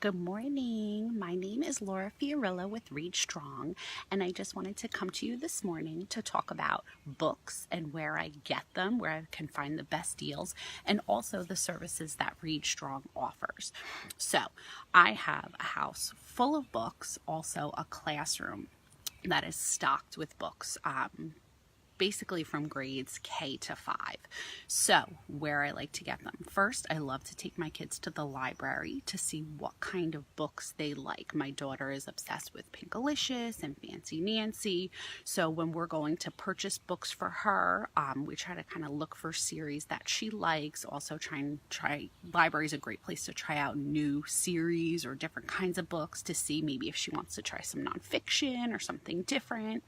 Good morning. My name is Laura Fiorillo with Read Strong, and I just wanted to come to you this morning to talk about books and where I get them, where I can find the best deals, and also the services that Read Strong offers. So I have a house full of books, also a classroom that is stocked with books. Basically from grades K to 5. So where I like to get them. First, I love to take my kids to the library to see what kind of books they like. My daughter is obsessed with Pinkalicious and Fancy Nancy. So when we're going to purchase books for her, we try to kind of look for series that she likes. Also library is a great place to try out new series or different kinds of books to see maybe if she wants to try some nonfiction or something different.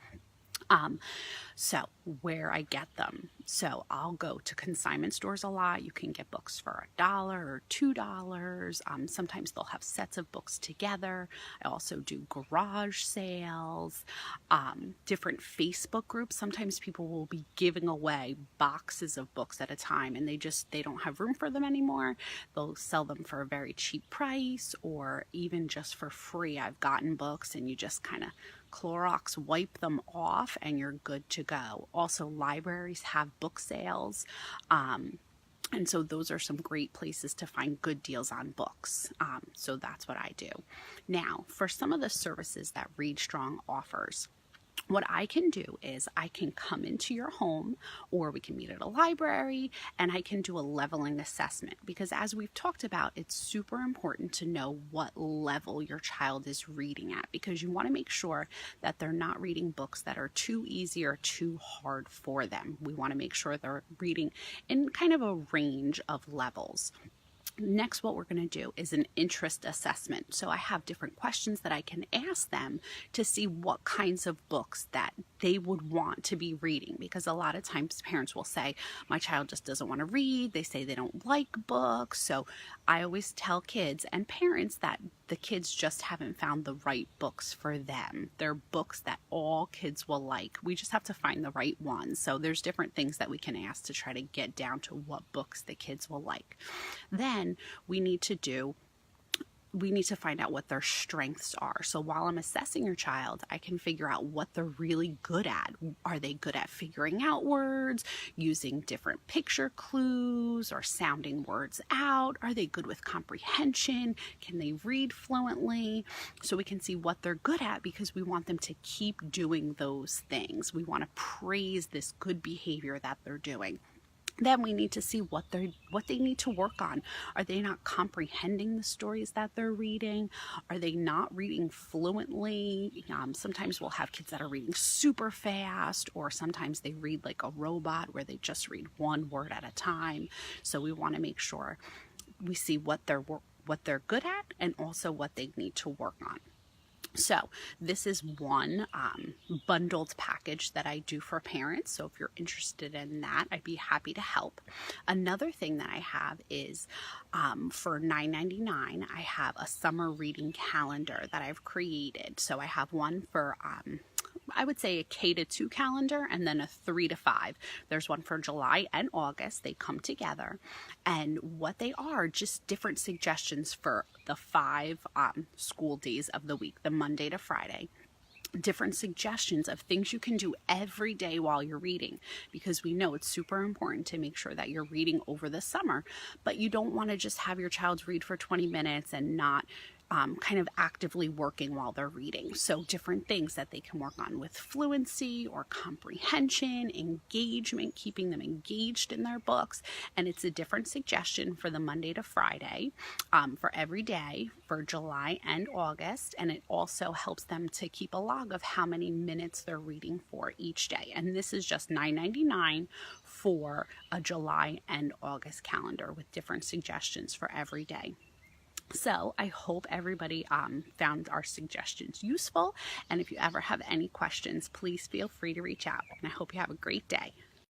So where I get them. So I'll go to consignment stores a lot. You can get books for $1 or $2. Sometimes they'll have sets of books together. I also do garage sales, different Facebook groups. Sometimes people will be giving away boxes of books at a time and they don't have room for them anymore. They'll sell them for a very cheap price or even just for free. I've gotten books and you just kind of Clorox wipe them off and you're good to go. Also, libraries have book sales. And so those are some great places to find good deals on books. So that's what I do. Now, for some of the services that Read Strong offers, what I can do is I can come into your home or we can meet at a library and I can do a leveling assessment because as we've talked about, it's super important to know what level your child is reading at because you want to make sure that they're not reading books that are too easy or too hard for them. We want to make sure they're reading in kind of a range of levels. Next, what we're going to do is an interest assessment. So I have different questions that I can ask them to see what kinds of books that they would want to be reading. Because a lot of times parents will say, my child just doesn't want to read. They say they don't like books. So I always tell kids and parents that the kids just haven't found the right books for them. They're books that all kids will like. We just have to find the right ones. So there's different things that we can ask to try to get down to what books the kids will like. Then we need to find out what their strengths are. So while I'm assessing your child, I can figure out what they're really good at. Are they good at figuring out words, using different picture clues, or sounding words out? Are they good with comprehension? Can they read fluently? So we can see what they're good at because we want them to keep doing those things. We want to praise this good behavior that they're doing. Then we need to see what they need to work on. Are they not comprehending the stories that they're reading? Are they not reading fluently? Sometimes we'll have kids that are reading super fast, or sometimes they read like a robot where they just read one word at a time. So we want to make sure we see what they're good at and also what they need to work on. So this is one bundled package that I do for parents. So if you're interested in that, I'd be happy to help. Another thing that I have is for $9.99, I have a summer reading calendar that I've created. So I have one for I would say a K to 2 calendar and then a 3 to 5. There's one for July and August. They come together and what they are just different suggestions for the 5 school days of the week, the Monday to Friday. Different suggestions of things you can do every day while you're reading because we know it's super important to make sure that you're reading over the summer, but you don't want to just have your child read for 20 minutes and not kind of actively working while they're reading. So different things that they can work on with fluency or comprehension, engagement, keeping them engaged in their books. And it's a different suggestion for the Monday to Friday for every day for July and August. And it also helps them to keep a log of how many minutes they're reading for each day. And this is just $9.99 for a July and August calendar with different suggestions for every day. So I hope everybody found our suggestions useful. And if you ever have any questions, please feel free to reach out. And I hope you have a great day.